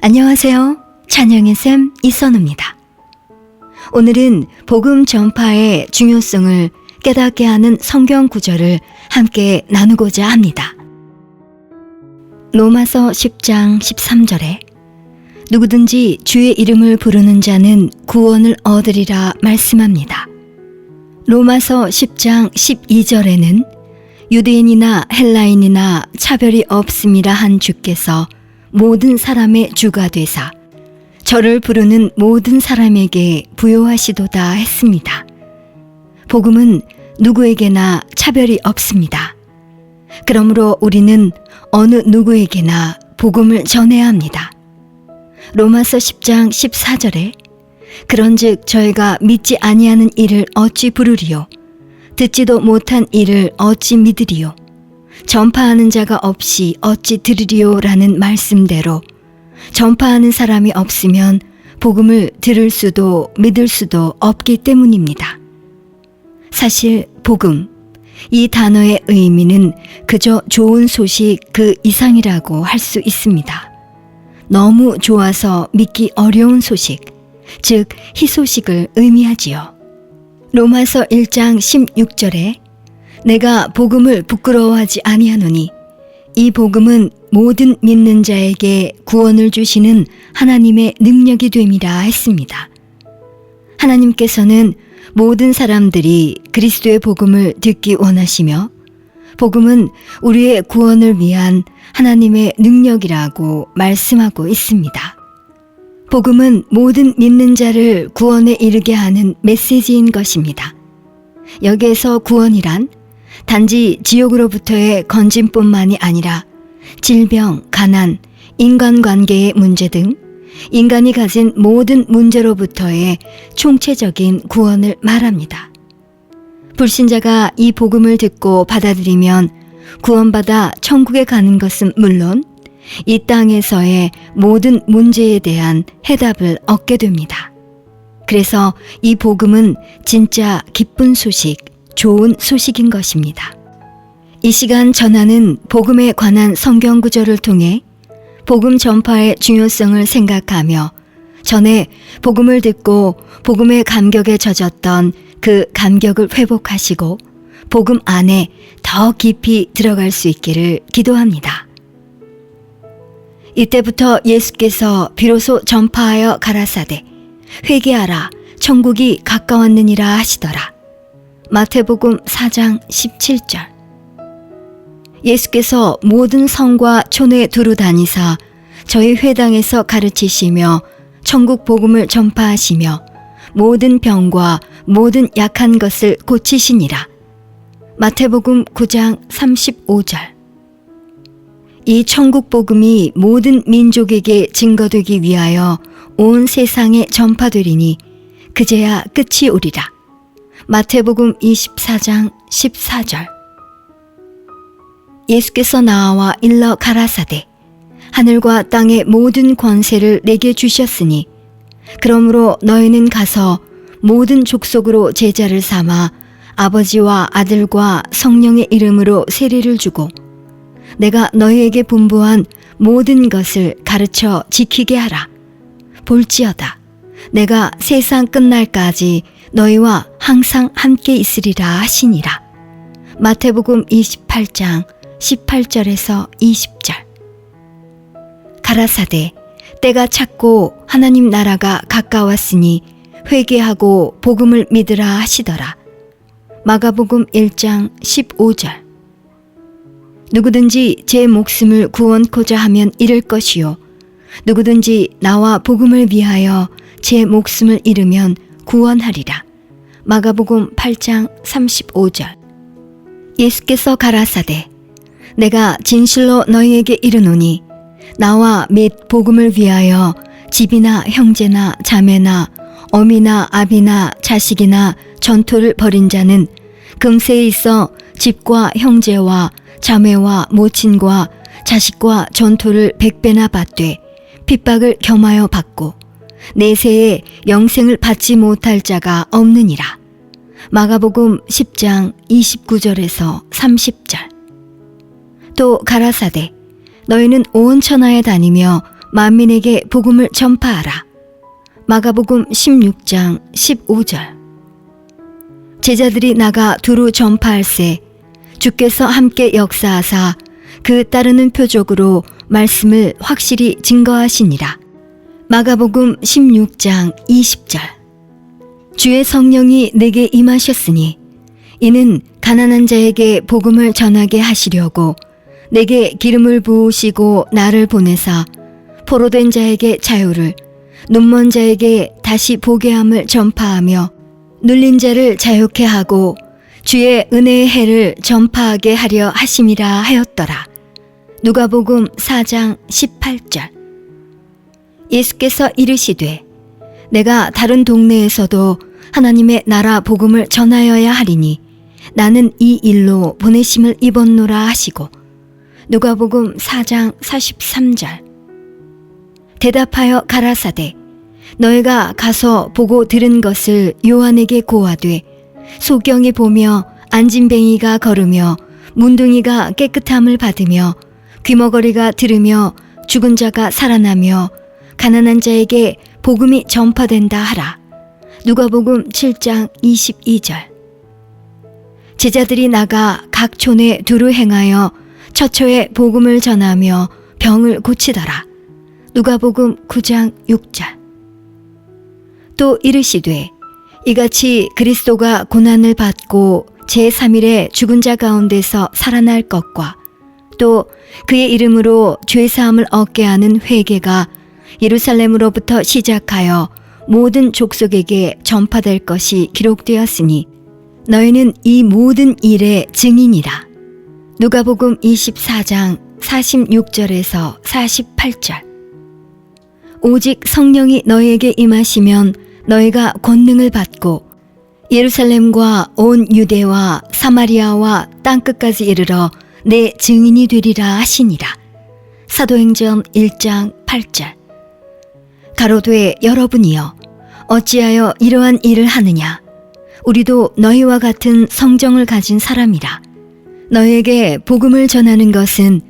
안녕하세요. 찬양의 샘 이선우입니다. 오늘은 복음 전파의 중요성을 깨닫게 하는 성경 구절을 함께 나누고자 합니다. 로마서 10장 13절에 누구든지 주의 이름을 부르는 자는 구원을 얻으리라 말씀합니다. 로마서 10장 12절에는 유대인이나 헬라인이나 차별이 없음이라 한 주께서 모든 사람의 주가 되사 저를 부르는 모든 사람에게 부요하시도다 했습니다. 복음은 누구에게나 차별이 없습니다. 그러므로 우리는 어느 누구에게나 복음을 전해야 합니다. 로마서 10장 14절에 그런즉 저희가 믿지 아니하는 이를 어찌 부르리요 듣지도 못한 이를 어찌 믿으리요 전파하는 자가 없이 어찌 들으리요 라는 말씀대로 전파하는 사람이 없으면 복음을 들을 수도 믿을 수도 없기 때문입니다. 사실 복음, 이 단어의 의미는 그저 좋은 소식 그 이상이라고 할 수 있습니다. 너무 좋아서 믿기 어려운 소식, 즉 희소식을 의미하지요. 로마서 1장 16절에 내가 복음을 부끄러워하지 아니하노니 이 복음은 모든 믿는 자에게 구원을 주시는 하나님의 능력이 됨이라 했습니다. 하나님께서는 모든 사람들이 그리스도의 복음을 듣기 원하시며 복음은 우리의 구원을 위한 하나님의 능력이라고 말씀하고 있습니다. 복음은 모든 믿는 자를 구원에 이르게 하는 메시지인 것입니다. 여기에서 구원이란 단지 지옥으로부터의 건짐뿐만이 아니라 질병, 가난, 인간관계의 문제 등 인간이 가진 모든 문제로부터의 총체적인 구원을 말합니다. 불신자가 이 복음을 듣고 받아들이면 구원받아 천국에 가는 것은 물론 이 땅에서의 모든 문제에 대한 해답을 얻게 됩니다. 그래서 이 복음은 진짜 기쁜 소식, 좋은 소식인 것입니다. 이 시간 전하는 복음에 관한 성경 구절을 통해 복음 전파의 중요성을 생각하며 전에 복음을 듣고 복음의 감격에 젖었던 그 감격을 회복하시고 복음 안에 더 깊이 들어갈 수 있기를 기도합니다. 이때부터 예수께서 비로소 전파하여 가라사대 회개하라 천국이 가까웠느니라 하시더라. 마태복음 4장 17절. 예수께서 모든 성과 촌에 두루 다니사 저희 회당에서 가르치시며 천국 복음을 전파하시며 모든 병과 모든 약한 것을 고치시니라. 마태복음 9장 35절. 이 천국 복음이 모든 민족에게 증거되기 위하여 온 세상에 전파되리니 그제야 끝이 오리라. 마태복음 24장 14절. 예수께서 나와 일러 가라사대 하늘과 땅의 모든 권세를 내게 주셨으니 그러므로 너희는 가서 모든 족속으로 제자를 삼아 아버지와 아들과 성령의 이름으로 세례를 주고 내가 너희에게 분부한 모든 것을 가르쳐 지키게 하라. 볼지어다 내가 세상 끝날까지 너희와 항상 함께 있으리라 하시니라. 마태복음 28장 18절에서 20절. 가라사대 때가 찼고 하나님 나라가 가까웠으니 회개하고 복음을 믿으라 하시더라. 마가복음 1장 15절. 누구든지 제 목숨을 구원코자 하면 잃을 것이요 누구든지 나와 복음을 위하여 제 목숨을 잃으면 구원하리라. 마가복음 8장 35절. 예수께서 가라사대 내가 진실로 너희에게 이르노니 나와 및 복음을 위하여 집이나 형제나 자매나 어미나 아비나 자식이나 전토를 벌인 자는 금세에 있어 집과 형제와 자매와 모친과 자식과 전토를 100배나 받되 핍박을 겸하여 받고 내세에 영생을 받지 못할 자가 없느니라. 마가복음 10장 29절에서 30절. 또 가라사대 너희는 온 천하에 다니며 만민에게 복음을 전파하라. 마가복음 16장 15절. 제자들이 나가 두루 전파할세 주께서 함께 역사하사 그 따르는 표적으로 말씀을 확실히 증거하시니라. 마가복음 16장 20절. 주의 성령이 내게 임하셨으니 이는 가난한 자에게 복음을 전하게 하시려고 내게 기름을 부으시고 나를 보내사 포로된 자에게 자유를, 눈먼 자에게 다시 보게 함을 전파하며 눌린 자를 자유케 하고 주의 은혜의 해를 전파하게 하려 하심이라 하였더라. 누가복음 4장 18절. 예수께서 이르시되 내가 다른 동네에서도 하나님의 나라 복음을 전하여야 하리니 나는 이 일로 보내심을 입었노라 하시고 누가복음 4장 43절. 대답하여 가라사대 너희가 가서 보고 들은 것을 요한에게 고하되 소경이 보며 안진뱅이가 걸으며 문둥이가 깨끗함을 받으며 귀머거리가 들으며 죽은 자가 살아나며 가난한 자에게 복음이 전파된다 하라. 누가복음 7장 22절. 제자들이 나가 각 촌에 두루 행하여 처처에 복음을 전하며 병을 고치더라. 누가복음 9장 6절. 또 이르시되 이같이 그리스도가 고난을 받고 제3일에 죽은 자 가운데서 살아날 것과 또 그의 이름으로 죄사함을 얻게 하는 회개가 예루살렘으로부터 시작하여 모든 족속에게 전파될 것이 기록되었으니 너희는 이 모든 일의 증인이라. 누가복음 24장 46절에서 48절. 오직 성령이 너희에게 임하시면 너희가 권능을 받고 예루살렘과 온 유대와 사마리아와 땅끝까지 이르러 내 증인이 되리라 하시니라. 사도행전 1장 8절. 가로되 여러분이여 어찌하여 이러한 일을 하느냐. 우리도 너희와 같은 성정을 가진 사람이라. 너희에게 복음을 전하는 것은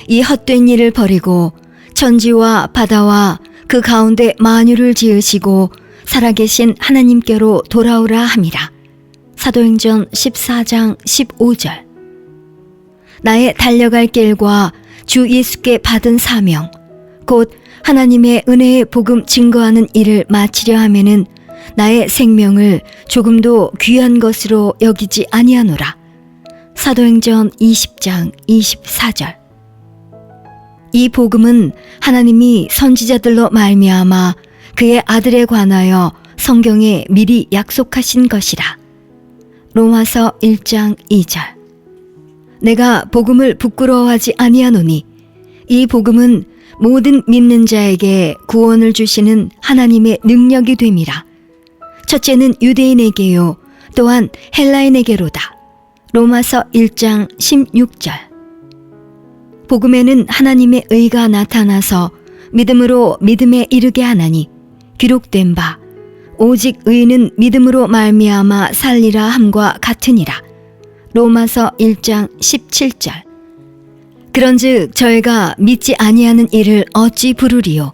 이 헛된 일을 버리고 천지와 바다와 그 가운데 만유를 지으시고 살아계신 하나님께로 돌아오라 함이라. 사도행전 14장 15절. 나의 달려갈 길과 주 예수께 받은 사명 곧 하나님의 은혜의 복음 증거하는 일을 마치려 하면은 나의 생명을 조금도 귀한 것으로 여기지 아니하노라. 사도행전 20장 24절. 이 복음은 하나님이 선지자들로 말미암아 그의 아들에 관하여 성경에 미리 약속하신 것이라. 로마서 1장 2절. 내가 복음을 부끄러워하지 아니하노니 이 복음은 모든 믿는 자에게 구원을 주시는 하나님의 능력이 됨이라. 첫째는 유대인에게요 또한 헬라인에게로다. 로마서 1장 16절. 복음에는 하나님의 의가 나타나서 믿음으로 믿음에 이르게 하나니 기록된 바 오직 의인은 믿음으로 말미암아 살리라 함과 같으니라. 로마서 1장 17절. 그런즉 저희가 믿지 아니하는 일을 어찌 부르리요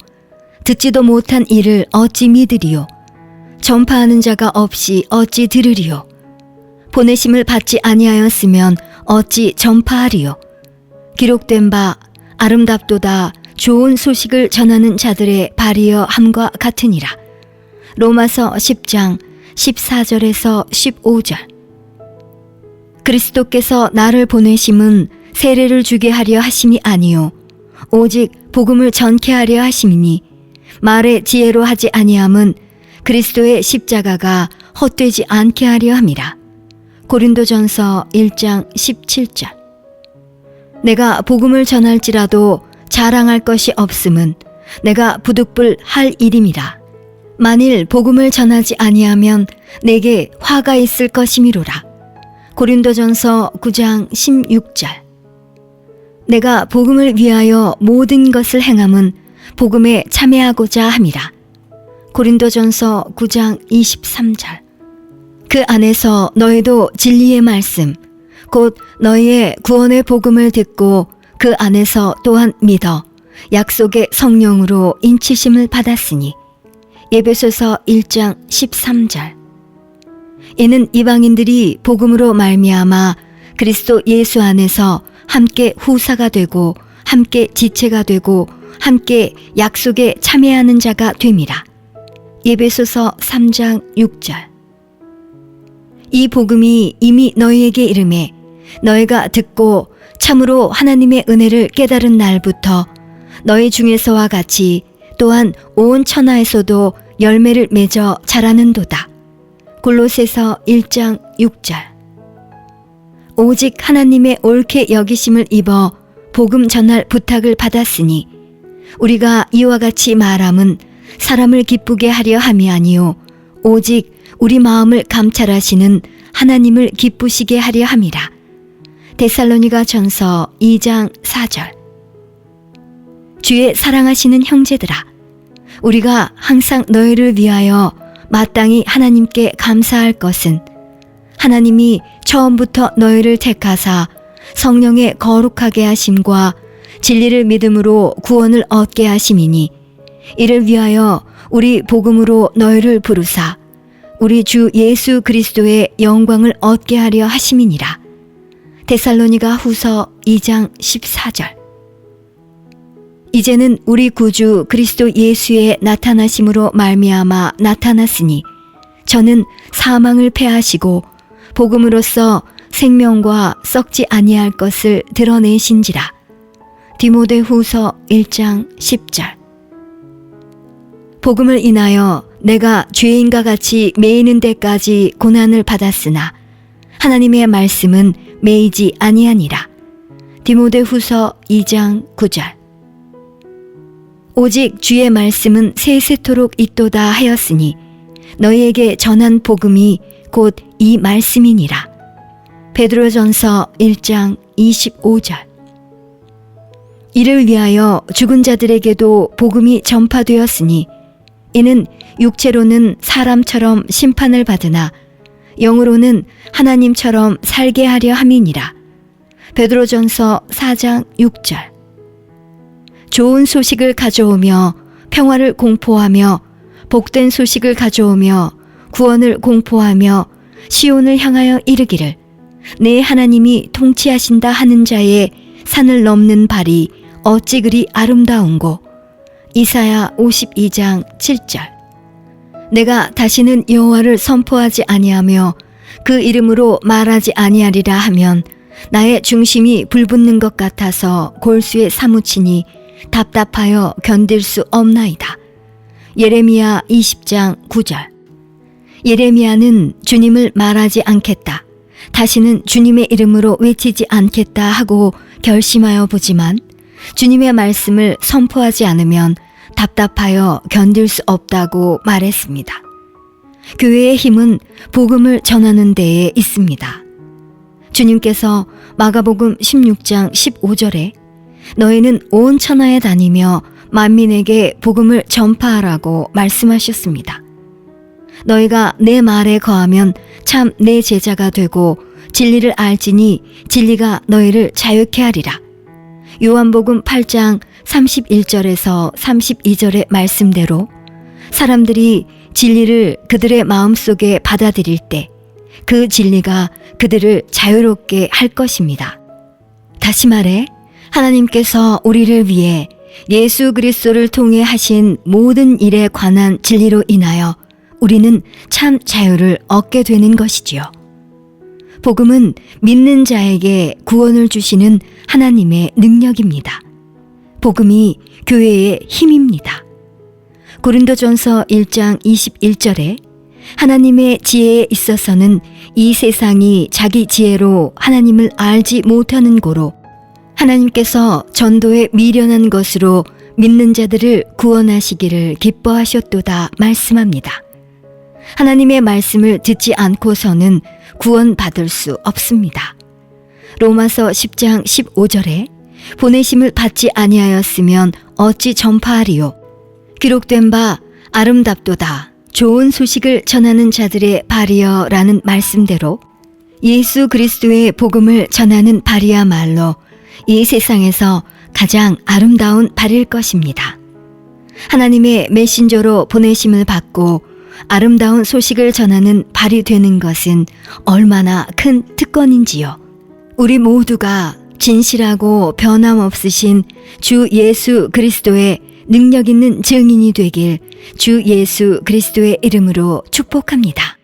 듣지도 못한 일을 어찌 믿으리요 전파하는 자가 없이 어찌 들으리요 보내심을 받지 아니하였으면 어찌 전파하리요 기록된 바 아름답도다 좋은 소식을 전하는 자들의 발이여 함과 같으니라. 로마서 10장 14절에서 15절. 그리스도께서 나를 보내심은 세례를 주게 하려 하심이 아니요 오직 복음을 전케 하려 하심이니 말의 지혜로 하지 아니함은 그리스도의 십자가가 헛되지 않게 하려 함이라. 고린도전서 1장 17절. 내가 복음을 전할지라도 자랑할 것이 없음은 내가 부득불 할 일임이라. 만일 복음을 전하지 아니하면 내게 화가 있을 것이미로라. 고린도전서 9장 16절. 내가 복음을 위하여 모든 것을 행함은 복음에 참여하고자 함이라. 고린도전서 9장 23절. 그 안에서 너희도 진리의 말씀 곧 너희의 구원의 복음을 듣고 그 안에서 또한 믿어 약속의 성령으로 인치심을 받았으니 에베소서 1장 13절. 이는 이방인들이 복음으로 말미암아 그리스도 예수 안에서 함께 후사가 되고 함께 지체가 되고 함께 약속에 참여하는 자가 됨이라. 에베소서 3장 6절. 이 복음이 이미 너희에게 이르매 너희가 듣고 참으로 하나님의 은혜를 깨달은 날부터 너희 중에서와 같이 또한 온 천하에서도 열매를 맺어 자라는도다. 골로새서 1장 6절. 오직 하나님의 옳게 여기심을 입어 복음 전할 부탁을 받았으니 우리가 이와 같이 말함은 사람을 기쁘게 하려 함이 아니요 오직 우리 마음을 감찰하시는 하나님을 기쁘시게 하려 함이라. 데살로니가 전서 2장 4절. 주의 사랑하시는 형제들아, 우리가 항상 너희를 위하여 마땅히 하나님께 감사할 것은 하나님이 처음부터 너희를 택하사 성령의 거룩하게 하심과 진리를 믿음으로 구원을 얻게 하심이니 이를 위하여 우리 복음으로 너희를 부르사 우리 주 예수 그리스도의 영광을 얻게 하려 하심이니라. 데살로니가 후서 2장 14절. 이제는 우리 구주 그리스도 예수의 나타나심으로 말미암아 나타났으니 저는 사망을 패하시고 복음으로써 생명과 썩지 아니할 것을 드러내신지라. 디모데후서 1장 10절. 복음을 인하여 내가 죄인과 같이 매이는 데까지 고난을 받았으나 하나님의 말씀은 매이지 아니하니라. 디모데후서 2장 9절. 오직 주의 말씀은 세세토록 있도다 하였으니 너희에게 전한 복음이 곧 이 말씀이니라. 베드로전서 1장 25절. 이를 위하여 죽은 자들에게도 복음이 전파되었으니 이는 육체로는 사람처럼 심판을 받으나 영으로는 하나님처럼 살게 하려 함이니라. 베드로전서 4장 6절. 좋은 소식을 가져오며 평화를 공포하며 복된 소식을 가져오며 구원을 공포하며 시온을 향하여 이르기를 내 하나님이 통치하신다 하는 자의 산을 넘는 발이 어찌 그리 아름다운고. 이사야 52장 7절. 내가 다시는 여호와를 선포하지 아니하며 그 이름으로 말하지 아니하리라 하면 나의 중심이 불붙는 것 같아서 골수에 사무치니 답답하여 견딜 수 없나이다. 예레미야 20장 9절. 예레미야는 주님을 말하지 않겠다, 다시는 주님의 이름으로 외치지 않겠다 하고 결심하여 보지만 주님의 말씀을 선포하지 않으면 답답하여 견딜 수 없다고 말했습니다. 교회의 힘은 복음을 전하는 데에 있습니다. 주님께서 마가복음 16장 15절에 너희는 온 천하에 다니며 만민에게 복음을 전파하라고 말씀하셨습니다. 너희가 내 말에 거하면 참 내 제자가 되고 진리를 알지니 진리가 너희를 자유케 하리라. 요한복음 8장 31절에서 32절의 말씀대로 사람들이 진리를 그들의 마음속에 받아들일 때 그 진리가 그들을 자유롭게 할 것입니다. 다시 말해 하나님께서 우리를 위해 예수 그리스도를 통해 하신 모든 일에 관한 진리로 인하여 우리는 참 자유를 얻게 되는 것이지요. 복음은 믿는 자에게 구원을 주시는 하나님의 능력입니다. 복음이 교회의 힘입니다. 고린도전서 1장 21절에 하나님의 지혜에 있어서는 이 세상이 자기 지혜로 하나님을 알지 못하는 고로 하나님께서 전도에 미련한 것으로 믿는 자들을 구원하시기를 기뻐하셨도다 말씀합니다. 하나님의 말씀을 듣지 않고서는 구원받을 수 없습니다. 로마서 10장 15절에 보내심을 받지 아니하였으면 어찌 전파하리요. 기록된 바 아름답도다 좋은 소식을 전하는 자들의 발이여 라는 말씀대로 예수 그리스도의 복음을 전하는 발이야말로 이 세상에서 가장 아름다운 발일 것입니다. 하나님의 메신저로 보내심을 받고 아름다운 소식을 전하는 발이 되는 것은 얼마나 큰 특권인지요. 우리 모두가 진실하고 변함없으신 주 예수 그리스도의 능력 있는 증인이 되길 주 예수 그리스도의 이름으로 축복합니다.